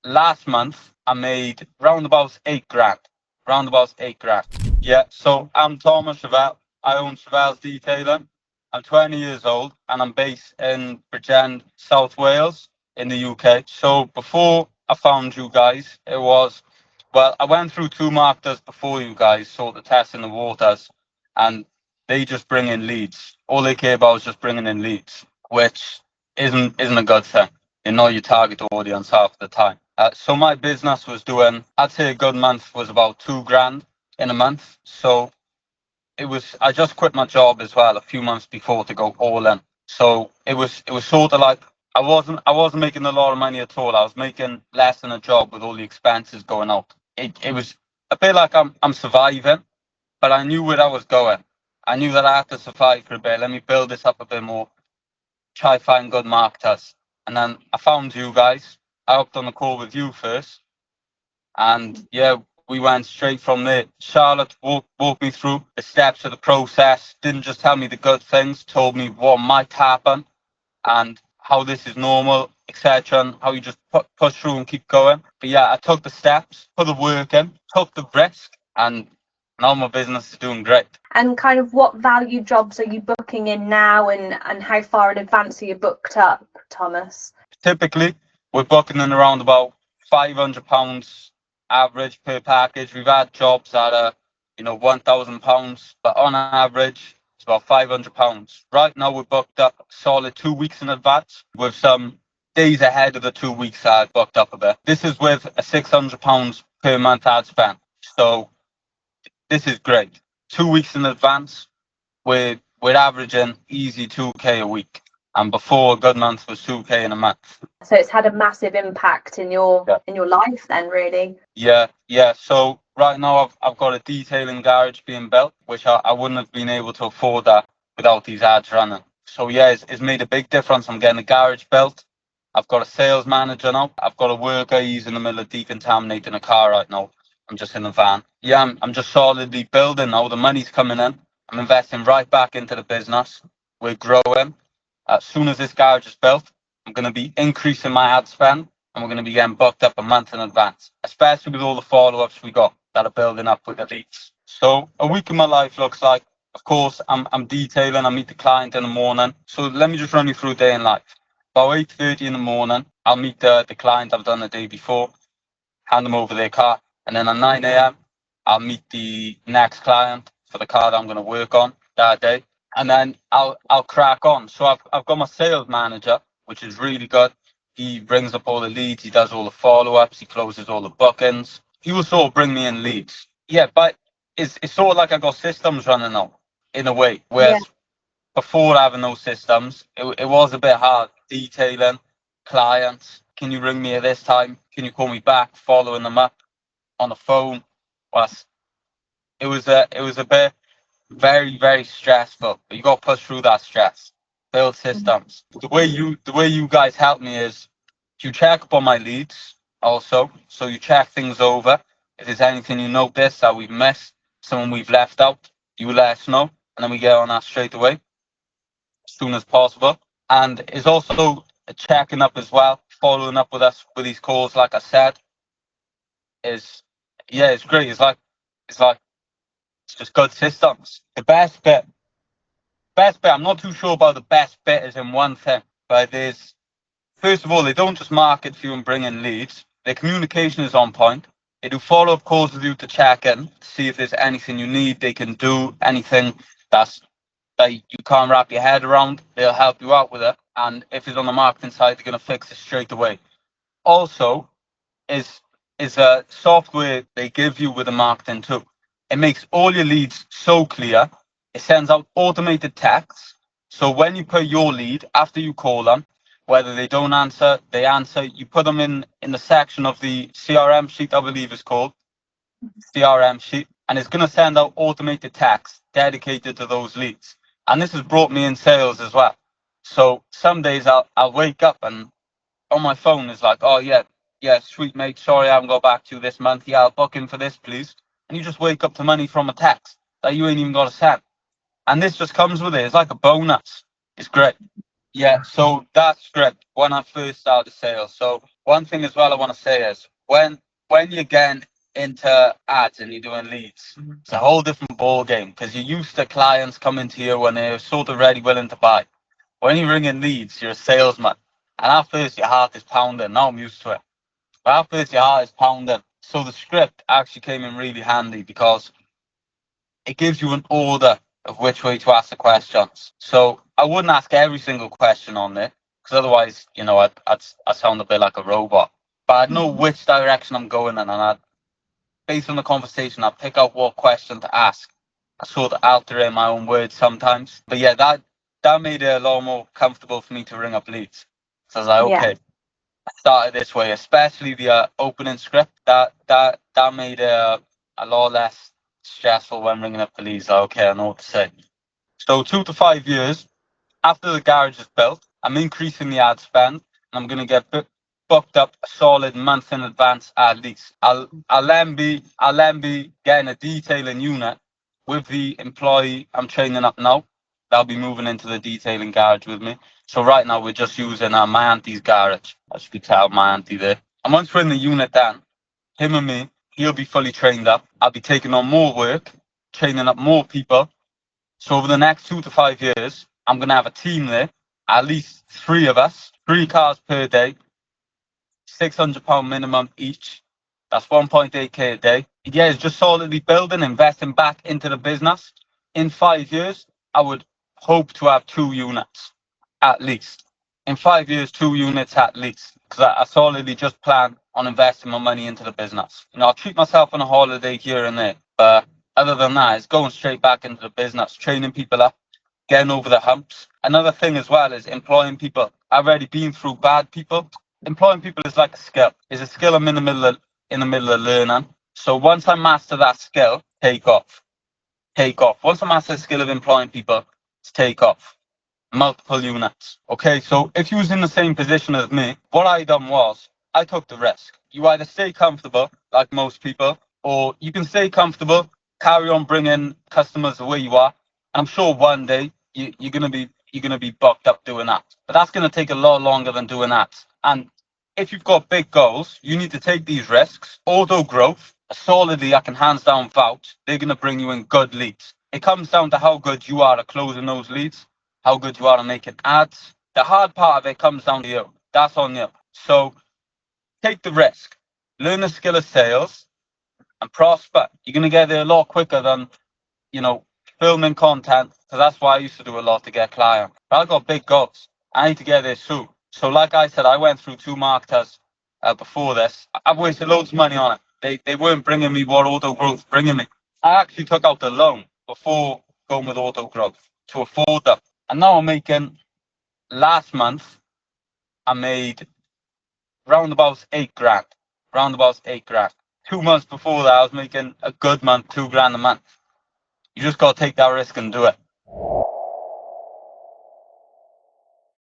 last month I made round about 8 grand. Round about 8 grand. Yeah, so I'm Thomas Chevelle. I own Chevelle's Detailing. I'm 20 years old and I'm based in Bridgend, South Wales in the UK. So before I found you guys, I went through two marketers before you guys, sort of testing the waters, and they just bring in leads. All they care about is just bringing in leads, which isn't a good thing. You know your target audience half the time. So my business was doing, I'd say a good month was about 2 grand in a month. So I just quit my job as well a few months before to go all in. So it was sort of like I wasn't making a lot of money at all. I was making less than a job with all the expenses going out. It was a bit like I'm surviving, but I knew where I was going. I knew that I had to survive for a bit. Let me build this up a bit more, try find good marketers. And then I found you guys. I hopped on the call with you first. And yeah, we went straight from there. Charlotte walked me through the steps of the process, didn't just tell me the good things, told me what might happen and how this is normal, etc., and how you just push through and keep going. But yeah, I took the steps, put the work in, took the risk, and now my business is doing great. And kind of what value jobs are you booking in now, and how far in advance are you booked up, Thomas? Typically, we're booking in around about £500 average per package. We've had jobs that are, £1,000, but on average, it's about £500. Right now, we're booked up solid 2 weeks in advance, with some days ahead of the 2 weeks I booked up a bit. This is with a £600 per month ad spend. So this is great. 2 weeks in advance, we're averaging easy 2K a week. And before, a good month was 2K in a month. So it's had a massive impact in your life then, really. Yeah. So right now I've got a detailing garage being built, which I wouldn't have been able to afford that without these ads running. So yeah, it's made a big difference. I'm getting a garage built. I've got a sales manager now. I've got a worker. He's in the middle of decontaminating a car right now. I'm just in the van. Yeah, I'm just solidly building now. The money's coming in. I'm investing right back into the business. We're growing. As soon as this garage is built, I'm going to be increasing my ad spend, and we're going to be getting booked up a month in advance, especially with all the follow-ups we got that are building up with the leads. So a week in my life looks like, of course, I'm detailing. I meet the client in the morning. So let me just run you through a day in life. About 8:30 in the morning, I'll meet the client I've done the day before, hand them over their car, and then at 9 a.m., I'll meet the next client for the car that I'm going to work on that day, and then I'll crack on. So I've got my sales manager, which is really good. He brings up all the leads, he does all the follow-ups, he closes all the bookings. He will sort of bring me in leads. Yeah, but it's sort of like I got systems running now, in a way. Whereas before having those systems, it was a bit hard detailing clients. Can you ring me at this time? Can you call me back? Following them up on the phone. Was it was a bit very, very stressful. But you got to push through that stress. Build systems. The way you guys help me is you check up on my leads also. So you check things over. If there's anything you notice that we've missed, someone we've left out, you let us know, and then we get on that straight away as soon as possible. And it's also checking up as well, following up with us with these calls. Like I said, is yeah, it's great. It's just good systems. The best bit. I'm not too sure about the best bit as in one thing, but there's first of all, they don't just market for you and bring in leads. Their communication is on point. They do follow-up calls with you to check in, to see if there's anything you need. They can do anything that you can't wrap your head around. They'll help you out with it. And if it's on the marketing side, they're going to fix it straight away. Also, is a software they give you with the marketing too. It makes all your leads so clear. It sends out automated texts. So when you put your lead, after you call them, whether they don't answer, they answer, you put them in the section of the CRM sheet, I believe it's called, CRM sheet, and it's going to send out automated text dedicated to those leads. And this has brought me in sales as well. So some days I'll wake up and on my phone is like, oh yeah, sweet mate, sorry I haven't got back to you this month. Yeah, I'll book in for this, please. And you just wake up to money from a text that you ain't even got to send. And this just comes with it. It's like a bonus. It's great. Yeah, so that's great when I first started sales. So one thing as well I want to say is when you're getting into ads and you're doing leads, it's a whole different ball game because you're used to clients coming to you when they're sort of ready, willing to buy. When you ring in leads, you're a salesman, and at first your heart is pounding. Now I'm used to it, but at first your heart is pounding. So the script actually came in really handy because it gives you an order of which way to ask the questions. So I wouldn't ask every single question on there because otherwise, I'd sound a bit like a robot. But I'd know which direction I'm going in, and based on the conversation, I'd pick out what question to ask. I sort of alter in my own words sometimes. But yeah, that made it a lot more comfortable for me to ring up leads. So I was like, okay, I started this way, especially the opening script. That made it a lot less stressful when ringing up the leads. Like, okay, I know what to say. So 2 to 5 years after the garage is built, I'm increasing the ad spend, and I'm going to get booked up a solid month in advance at least. I'll then be getting a detailing unit with the employee I'm training up now. They'll be moving into the detailing garage with me. So right now we're just using my auntie's garage. As you can tell, my auntie there. And once we're in the unit then, him and me, he'll be fully trained up. I'll be taking on more work, training up more people. So over the next 2 to 5 years, I'm going to have a team there, at least 3 of us, 3 cars per day, £600 minimum each. That's 1.8k a day. Yeah, it's just solidly building, investing back into the business. In 5 years, I would hope to have 2 units, at least. In 5 years, 2 units at least. Because I solidly just plan on investing my money into the business. I'll treat myself on a holiday here and there. But other than that, it's going straight back into the business, training people up, getting over the humps. Another thing as well is employing people. I've already been through bad people. Employing people is like a skill. It's a skill I'm in the middle of learning. So once I master that skill, take off. Once I master the skill of employing people, it's take off. Multiple units. Okay, so if you was in the same position as me, what I done was I took the risk. You either stay comfortable, like most people, or you can stay comfortable, carry on bringing customers the way you are. I'm sure one day you're gonna be bucked up doing that, but that's gonna take a lot longer than doing that. And if you've got big goals, you need to take these risks. Auto growth, solidly, I can hands down vouch, they're gonna bring you in good leads. It comes down to how good you are at closing those leads, how good you are at making ads. The hard part of it comes down to you. That's on you. So take the risk, learn the skill of sales, and prosper. You're gonna get there a lot quicker than filming content, because that's why I used to do a lot to get clients. But I got big goals. I need to get there soon. So like I said, I went through 2 marketers before this. I've wasted loads of money on it. They weren't bringing me what Auto Growth bringing me. I actually took out a loan before going with Auto Growth to afford them. And now I'm making, last month, I made round about 8 grand. 2 months before that, I was making a good month, 2 grand a month. You just got to take that risk and do it.